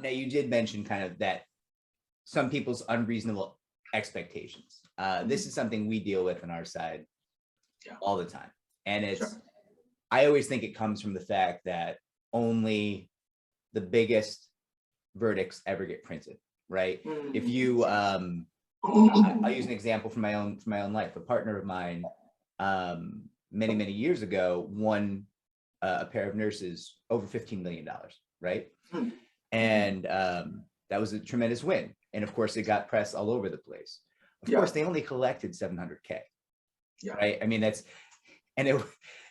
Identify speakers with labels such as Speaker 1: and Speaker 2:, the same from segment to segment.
Speaker 1: Now, you did mention kind of that some people's unreasonable expectations. This is something we deal with on our side all the time. And I always think it comes from the fact that only the biggest verdicts ever get printed, right? If you, I'll use an example from my own life. A partner of mine, many years ago, won a pair of nurses over $15 million, right? And that was a tremendous win. And of course, it got press all over the place. Of course, they only collected $700K, right? I mean, and it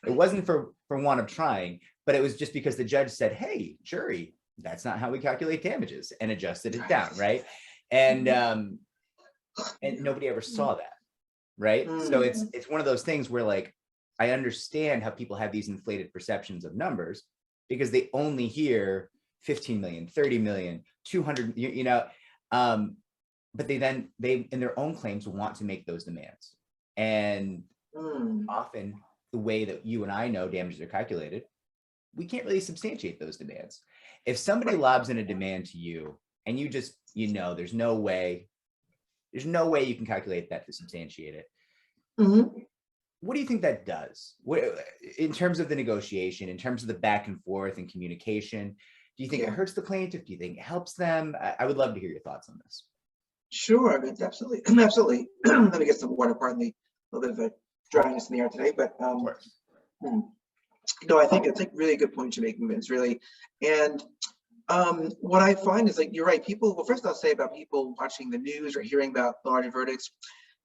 Speaker 1: wasn't for want of trying, but it was just because the judge said, hey, jury, that's not how we calculate damages, and adjusted it down, right? And nobody ever saw that, right? So it's one of those things where, like, I understand how people have these inflated perceptions of numbers because they only hear 15 million, 30 million, 200, but they in their own claims want to make those demands. And often the way that you and I know damages are calculated, we can't really substantiate those demands. If somebody lobs in a demand to you and you just, there's no way you can calculate that to substantiate it. What do you think that does? In terms of the negotiation, in terms of the back and forth and communication, do you think it hurts the plaintiff? Do you think it helps them? I would love to hear your thoughts on this.
Speaker 2: Sure, I mean, absolutely. Let me get some water, pardon me, a little bit of a dryness in the air today, but no, I think it's a really good point you're making, Vince, really. And what I find is, like, you're right, people, well, first I'll say about people watching the news or hearing about larger verdicts,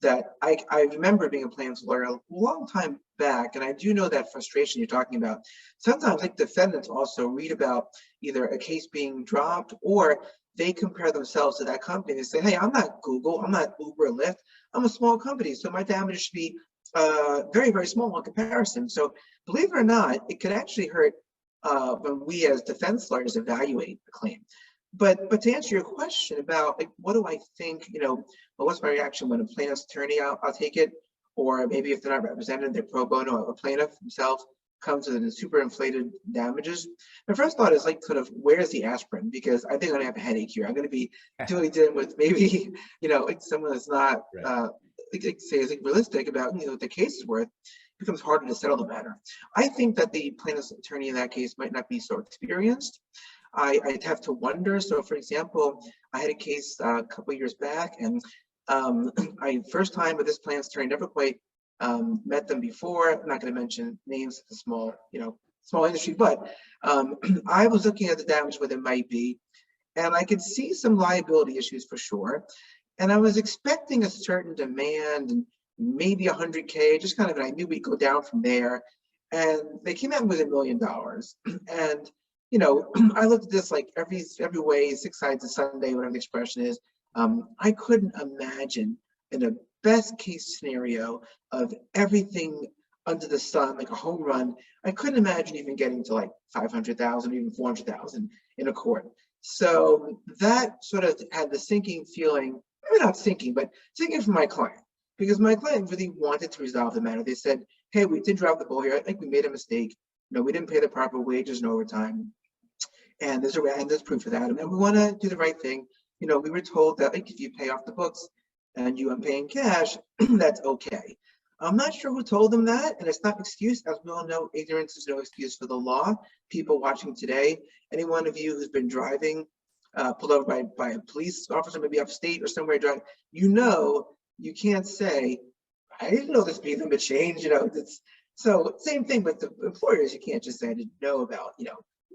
Speaker 2: that I remember being a plaintiff's lawyer a long time back, and I do know that frustration you're talking about. Sometimes, like, defendants also read about either a case being dropped, or they compare themselves to that company. They say, hey, I'm not Google, I'm not Uber or Lyft, I'm a small company, so my damage should be very small in comparison. So believe it or not, it could actually hurt when we as defense lawyers evaluate a claim. But to answer your question about, like, what do I think, well, what's my reaction when a plaintiff's attorney, I'll take it, or maybe if they're not represented, they're pro bono, a plaintiff himself comes with the super inflated damages. My first thought is, like, sort of, where's the aspirin? Because I think I'm gonna have a headache here. I'm gonna be dealing with maybe, like, someone that's not, say, is realistic about, what the case is worth. It becomes harder to settle the matter. I think that the plaintiff's attorney in that case might not be so experienced. I'd have to wonder. So, for example, I had a case a couple of years back, and first time with this plaintiff's attorney, never quite met them before. I'm not going to mention names. It's a small, small industry, but I was looking at the damage, what it might be, and I could see some liability issues for sure. And I was expecting a certain demand, and maybe 100K, just kind of, and I knew we'd go down from there. And they came out with $1 million. And I looked at this like every way, 6 sides of Sunday, whatever the expression is. I couldn't imagine in a best case scenario of everything under the sun, like a home run, I couldn't imagine even getting to like 500,000, even 400,000 in a court. So that sort of had the sinking feeling, maybe not sinking, but sinking from my client, because my client really wanted to resolve the matter. They said, hey, we did drop the ball here. I think we made a mistake. We didn't pay the proper wages and overtime. And there's proof of that. And we want to do the right thing. We were told that, like, if you pay off the books and you are paying cash, that's okay. I'm not sure who told them that, and it's not an excuse. As we all know, ignorance is no excuse for the law. People watching today, any one of you who's been driving, pulled over by a police officer, maybe upstate or somewhere driving, you can't say, I didn't know this speed limit changed. So same thing with the employers. You can't just say I didn't know about,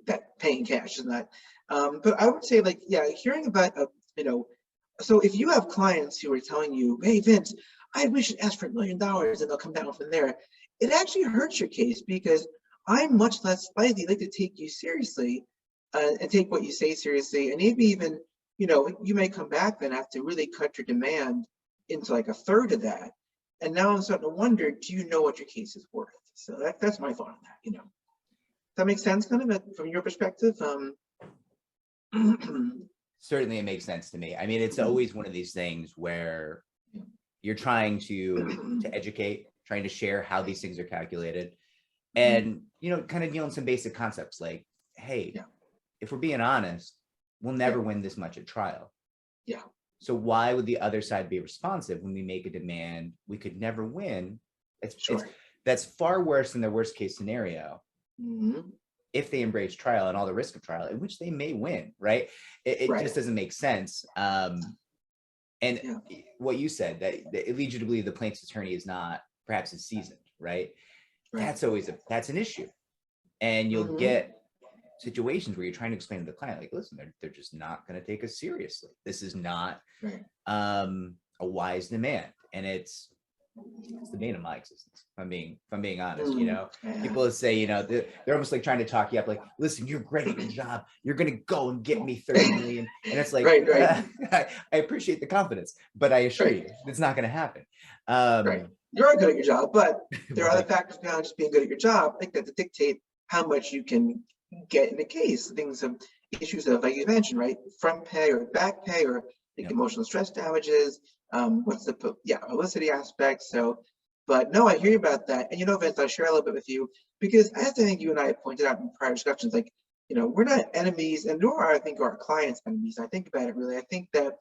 Speaker 2: that paying cash is not. But I would say, like, hearing about, so if you have clients who are telling you, hey, Vince, we should ask for $1 million and they'll come down from there, it actually hurts your case, because I'm much less likely to take you seriously and take what you say seriously. And maybe even, you may come back then have to really cut your demand into like a third of that. And now I'm starting to wonder, do you know what your case is worth? So that's my thought on that, Does that make sense, kind of, from your perspective?
Speaker 1: Certainly it makes sense to me. I mean, it's always one of these things where you're trying to educate, trying to share how these things are calculated, and, kind of dealing some basic concepts like, hey, if we're being honest, we'll never win this much at trial.
Speaker 2: Yeah.
Speaker 1: So why would the other side be responsive when we make a demand we could never win? That's far worse than the worst case scenario. If they embrace trial and all the risk of trial, in which they may win, right? It just doesn't make sense. What you said, that it leads you to believe the plaintiff's attorney is not perhaps as seasoned, right? That's always that's an issue. And you'll get situations where you're trying to explain to the client, like, listen, they're just not going to take us seriously. This is not a wise demand. And it's the bane of my existence. If I'm being honest, you know, people say, you know, they're almost like trying to talk you up, like, listen, you're great at your job. You're going to go and get me 30 million. And it's like, I appreciate the confidence, but I assure you, it's not going to happen.
Speaker 2: You're good at your job, but there are other factors beyond just being good at your job, I think, that dictate how much you can get in a case. Things of issues of, like you mentioned, right, front pay or back pay, or like emotional stress damages. What's the publicity aspect? So, but no, I hear you about that. And you know, Vince, I'll share a little bit with you, because as I think you and I have pointed out in prior discussions, like, you know, we're not enemies, and nor are, I think, our clients enemies. I think about it really. I think that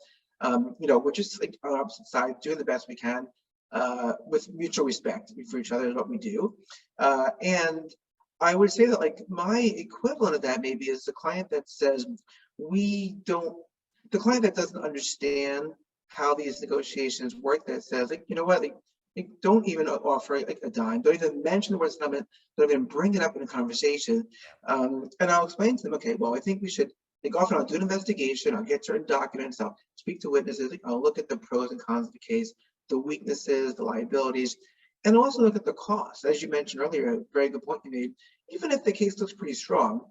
Speaker 2: you know, we're just like on opposite sides, doing the best we can with mutual respect for each other is what we do. And I would say that, like, my equivalent of that maybe is the client that says the client that doesn't understand how these negotiations work, that says, like, you know what, like don't even offer like a dime, don't even mention the word settlement, don't even bring it up in a conversation. And I'll explain to them, okay, well, I think we should, like, often I'll do an investigation, I'll get certain documents, I'll speak to witnesses, like, I'll look at the pros and cons of the case, the weaknesses, the liabilities, and also look at the costs. As you mentioned earlier, a very good point you made, even if the case looks pretty strong,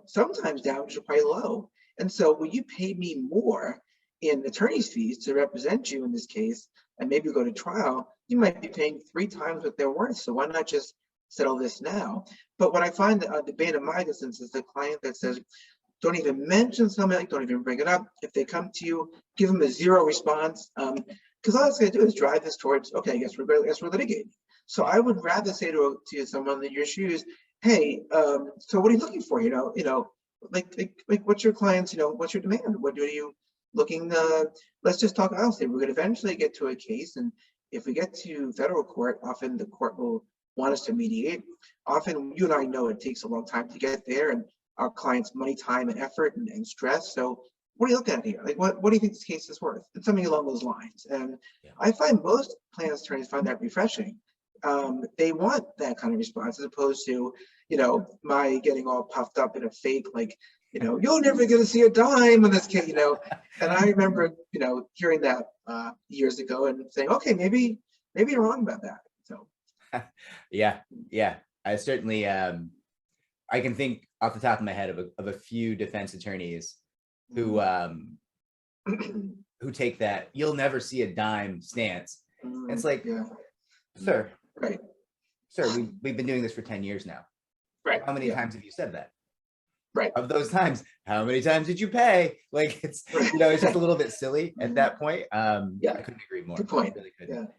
Speaker 2: sometimes damages are probably low. And so when you pay me more in attorney's fees to represent you in this case, and maybe go to trial, you might be paying 3 times what they're worth. So why not just settle this now? But what I find the bane of my existence is the client that says, don't even mention something, like, don't even bring it up. If they come to you, give them a 0 response. Because all it's going to do is drive this towards, okay, I guess we're litigating. So I would rather say to someone in your shoes, hey, so what are you looking for? You know, like what's your client's, you know, what's your demand? What are you looking? Let's just talk honestly. We're going to eventually get to a case, and if we get to federal court, often the court will want us to mediate. Often, you and I know it takes a long time to get there, and our clients' money, time, and effort, and stress. So what are you looking at here? Like, what do you think this case is worth? It's something along those lines. And I find most plaintiffs' attorneys find that refreshing. They want that kind of response, as opposed to, you know, my getting all puffed up in a fake, like, you know, you're never going to see a dime in this case, you know. And I remember, you know, hearing that years ago and saying, okay, maybe you're wrong about that. So,
Speaker 1: yeah. I certainly, I can think off the top of my head of a few defense attorneys who who take that "you'll never see a dime" stance. And it's like, sir, sir, we've been doing this for 10 years now. How many times have you said that? Of those times, how many times did you pay? Like, it's, you know, it's just a little bit silly at that point. I couldn't agree more.
Speaker 2: Good point.
Speaker 1: Really couldn't.